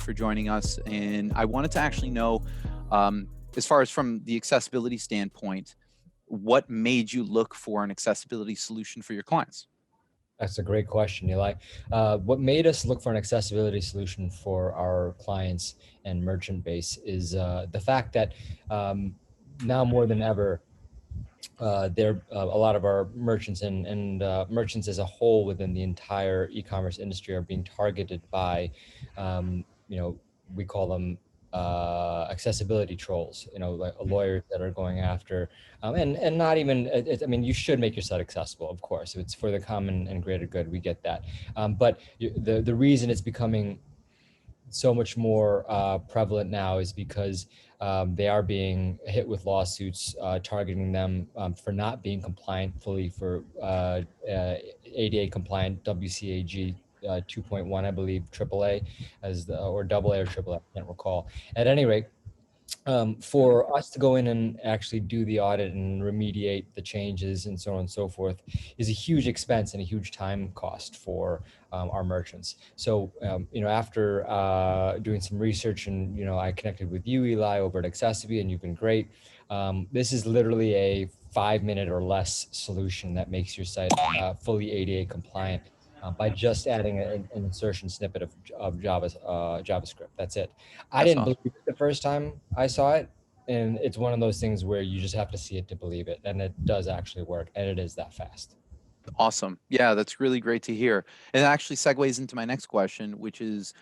for joining us. And I wanted to actually know, as far as from the accessibility standpoint, what made you look for an accessibility solution for your clients? That's a great question, Eli. What made us look for an accessibility solution for our clients and merchant base is the fact that now more than ever, a lot of our merchants and merchants as a whole within the entire e-commerce industry are being targeted by, you know, we call them accessibility trolls. You know, like lawyers that are going after, and not even. I mean, you should make your site accessible, of course. It's for the common and greater good. We get that, but the reason it's becoming so much more prevalent now is because they are being hit with lawsuits targeting them for not being compliant fully for ADA compliant WCAG 2.1, I believe, AAA as the, or AA or AAA, I can't recall. At any rate, for us to go in and actually do the audit and remediate the changes and so on and so forth is a huge expense and a huge time cost for our merchants. So, after doing some research and, I connected with you, Eli, over at accessiBe, and you've been great. This is literally a 5-minute or less solution that makes your site fully ADA compliant by just adding an insertion snippet of JavaScript. That's it. I That's didn't awesome. believe it the first time I saw it. And it's one of those things where you just have to see it to believe it. And it does actually work. And it is that fast. Awesome. Yeah, that's really great to hear. And it actually segues into my next question, which is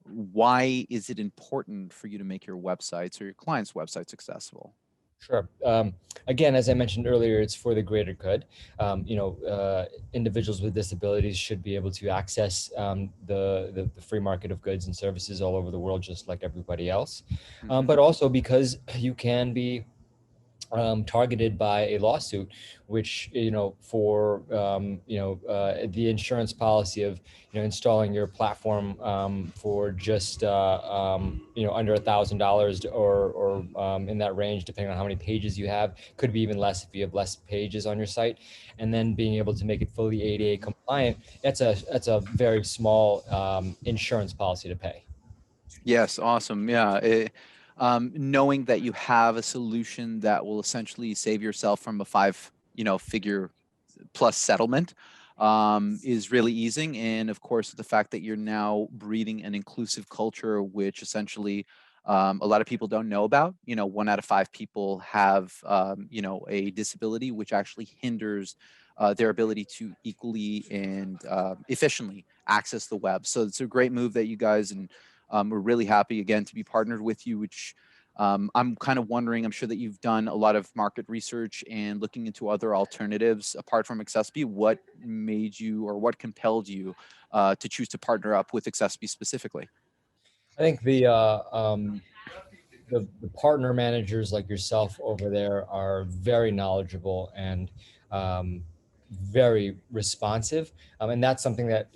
why is it important for you to make your websites or your clients' websites accessible? Sure. Again, as I mentioned earlier, it's for the greater good. Individuals with disabilities should be able to access the free market of goods and services all over the world, just like everybody else. Hmm. But also because you can be targeted by a lawsuit, which for the insurance policy of installing your platform for just under $1,000 or in that range, depending on how many pages you have, could be even less if you have less pages on your site, and then being able to make it fully ADA compliant. That's a very small insurance policy to pay. Yes, awesome. Yeah. Knowing that you have a solution that will essentially save yourself from a figure plus settlement is really easing. And of course, the fact that you're now breeding an inclusive culture, which essentially a lot of people don't know about. 1 out of 5 people have, a disability, which actually hinders their ability to equally and efficiently access the web. So it's a great move that you guys, and we're really happy again to be partnered with you, which I'm kind of wondering, I'm sure that you've done a lot of market research and looking into other alternatives apart from accessiBe. What made you or what compelled you to choose to partner up with accessiBe specifically? I think the partner managers like yourself over there are very knowledgeable and very responsive. And that's something that,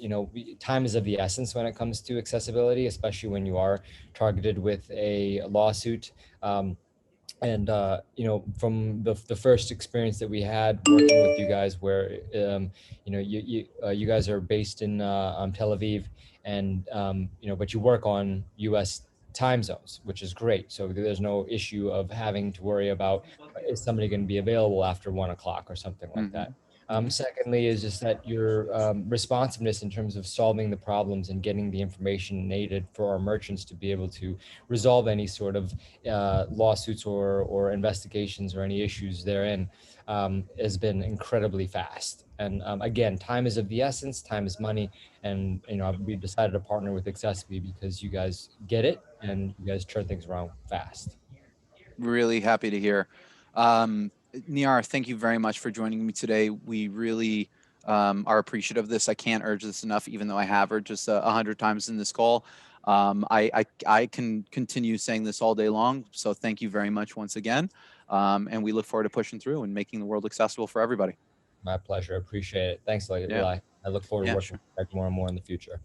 time is of the essence when it comes to accessibility, especially when you are targeted with a lawsuit. And from the first experience that we had working with you guys, where you guys are based in Tel Aviv, and but you work on U.S. time zones, which is great. So there's no issue of having to worry about is somebody going to be available after 1 o'clock or something like Hmm. that. Hmm. Secondly, is just that your responsiveness in terms of solving the problems and getting the information needed for our merchants to be able to resolve any sort of lawsuits or investigations or any issues therein has been incredibly fast. And again, time is of the essence. Time is money, and we decided to partner with accessiBe because you guys get it and you guys turn things around fast. Really happy to hear. Um, Nihar, thank you very much for joining me today. We really are appreciative of this. I can't urge this enough, even though I have urged this 100 times in this call. I can continue saying this all day long. So thank you very much once again. And we look forward to pushing through and making the world accessible for everybody. My pleasure. Appreciate it. Thanks, Yeah. Eli. I look forward to Yeah, working sure. with you more and more in the future.